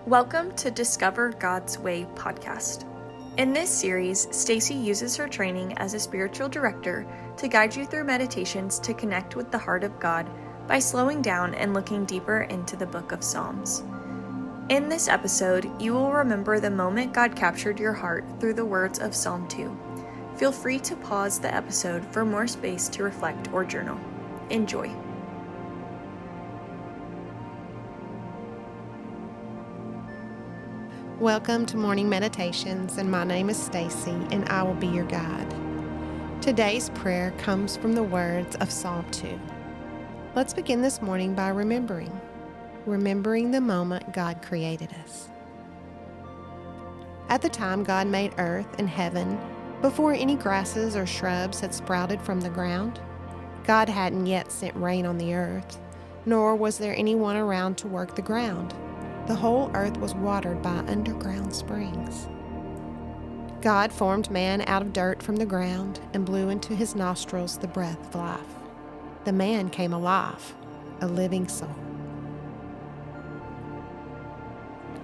Welcome to Discover God's Way podcast. In this series, Stacy uses her training as a spiritual director to guide you through meditations to connect with the heart of God by slowing down and looking deeper into the book of Psalms. In this episode, you will remember the moment God captured your heart through the words of Psalm 2. Feel free to pause the episode for more space to reflect or journal. Enjoy. Welcome to Morning Meditations, and my name is Stacy, and I will be your guide. Today's prayer comes from the words of Psalm 2. Let's begin this morning by remembering the moment God created us. At the time God made earth and heaven, before any grasses or shrubs had sprouted from the ground, God hadn't yet sent rain on the earth, nor was there anyone around to work the ground. The whole earth was watered by underground springs. God formed man out of dirt from the ground and blew into his nostrils the breath of life. The man came alive, a living soul.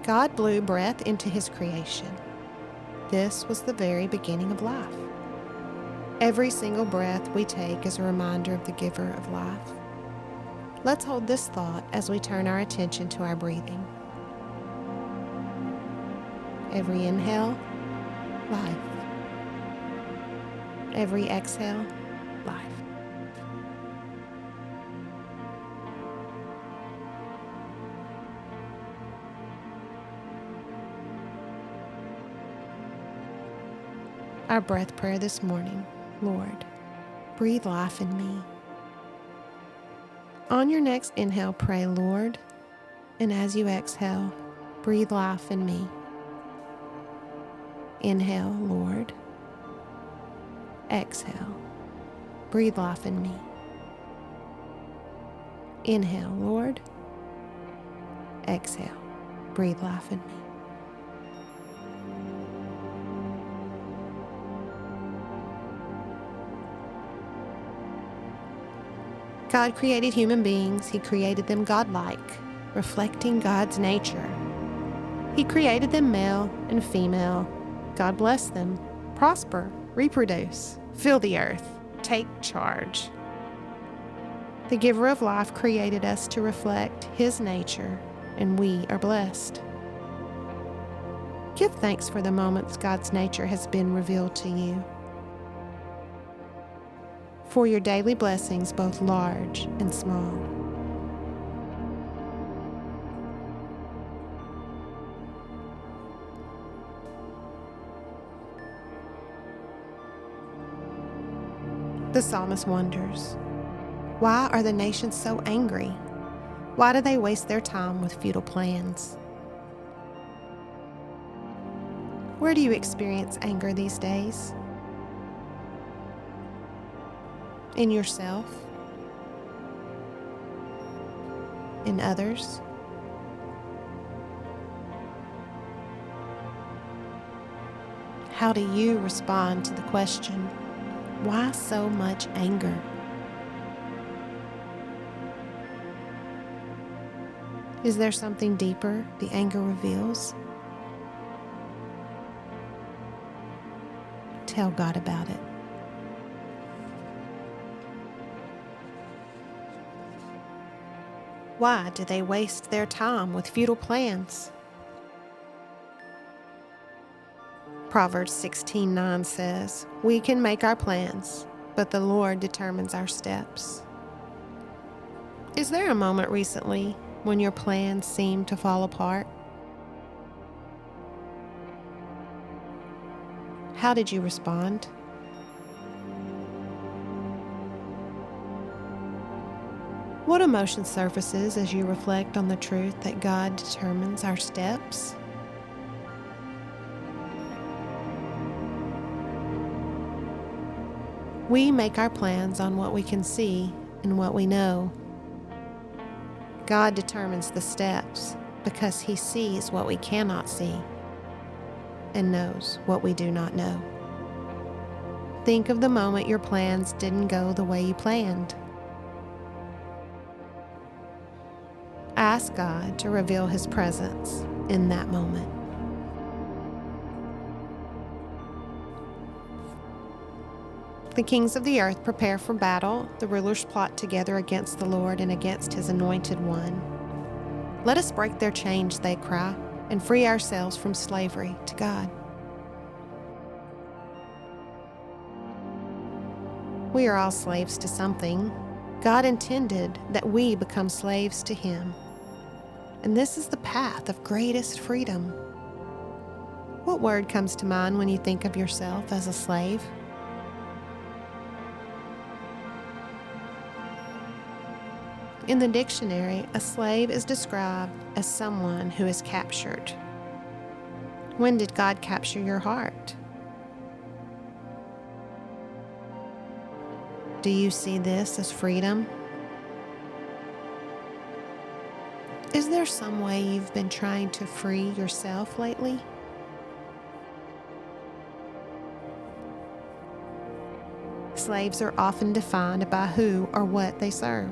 God blew breath into his creation. This was the very beginning of life. Every single breath we take is a reminder of the giver of life. Let's hold this thought as we turn our attention to our breathing. Every inhale, life. Every exhale, life. Our breath prayer this morning. Lord, breathe life in me. On your next inhale, pray, Lord, and as you exhale, breathe life in me. Inhale, Lord. Exhale, breathe life in me. Inhale, Lord. Exhale, breathe life in me. God created human beings. He created them godlike, reflecting God's nature. He created them male and female. God bless them, prosper, reproduce, fill the earth, take charge. The giver of life created us to reflect his nature, and we are blessed. Give thanks for the moments God's nature has been revealed to you. For your daily blessings, both large and small. The psalmist wonders, why are the nations so angry? Why do they waste their time with futile plans? Where do you experience anger these days? In yourself? In others? How do you respond to the question, why so much anger? Is there something deeper the anger reveals? Tell God about it. Why do they waste their time with futile plans? Proverbs 16:9 says, we can make our plans, but the Lord determines our steps. Is there a moment recently when your plans seem to fall apart? How did you respond? What emotion surfaces as you reflect on the truth that God determines our steps? We make our plans on what we can see and what we know. God determines the steps because He sees what we cannot see and knows what we do not know. Think of the moment your plans didn't go the way you planned. Ask God to reveal His presence in that moment. The kings of the earth prepare for battle. The rulers plot together against the Lord and against his anointed one. Let us break their chains, they cry, and free ourselves from slavery to God. We are all slaves to something. God intended that we become slaves to him. And this is the path of greatest freedom. What word comes to mind when you think of yourself as a slave? In the dictionary, a slave is described as someone who is captured. When did God capture your heart? Do you see this as freedom? Is there some way you've been trying to free yourself lately? Slaves are often defined by who or what they serve.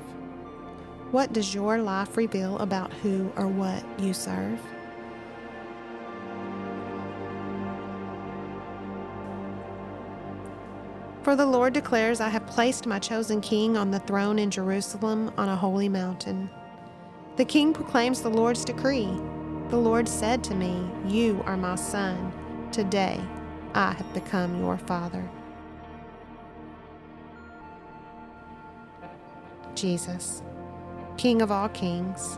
What does your life reveal about who or what you serve? For the Lord declares, I have placed my chosen king on the throne in Jerusalem on a holy mountain. The king proclaims the Lord's decree. The Lord said to me, you are my son. Today I have become your father. Jesus, King of all kings,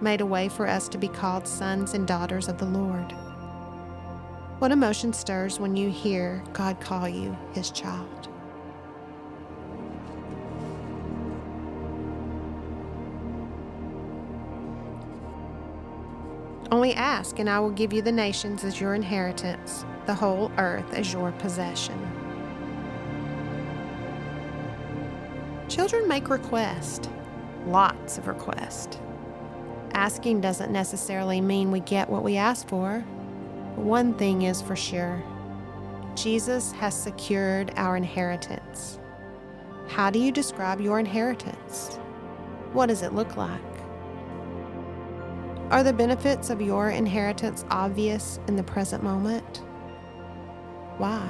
made a way for us to be called sons and daughters of the Lord. What emotion stirs when you hear God call you his child? Only ask, and I will give you the nations as your inheritance, the whole earth as your possession. Children make requests. Lots of requests. Asking doesn't necessarily mean we get what we ask for. But one thing is for sure. Jesus has secured our inheritance. How do you describe your inheritance? What does it look like? Are the benefits of your inheritance obvious in the present moment? Why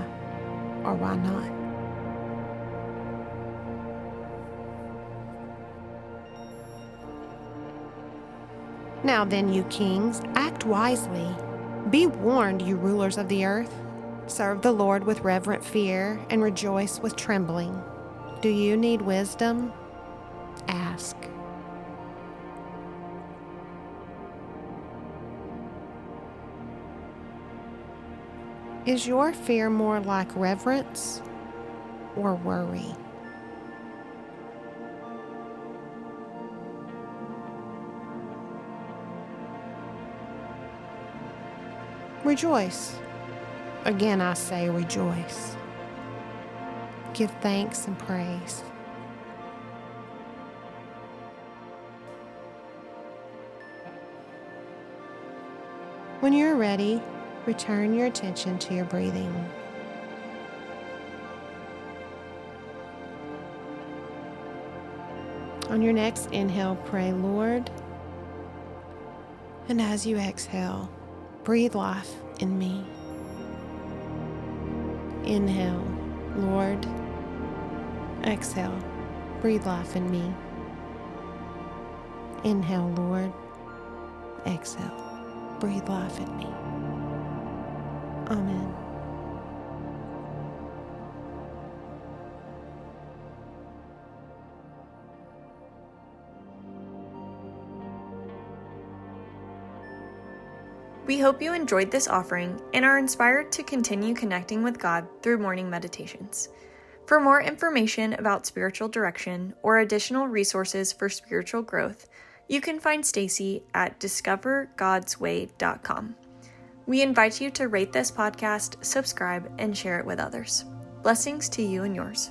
or why not? Now then, you kings, act wisely. Be warned, you rulers of the earth. Serve the Lord with reverent fear and rejoice with trembling. Do you need wisdom? Ask. Is your fear more like reverence or worry? Rejoice. Again, I say rejoice. Give thanks and praise. When you're ready, return your attention to your breathing. On your next inhale, pray, Lord. And as you exhale, breathe life in me. Inhale, Lord. Exhale, breathe life in me. Inhale, Lord. Exhale, breathe life in me. Amen. We hope you enjoyed this offering and are inspired to continue connecting with God through morning meditations. For more information about spiritual direction or additional resources for spiritual growth, you can find Stacy at discovergodsway.com. We invite you to rate this podcast, subscribe, and share it with others. Blessings to you and yours.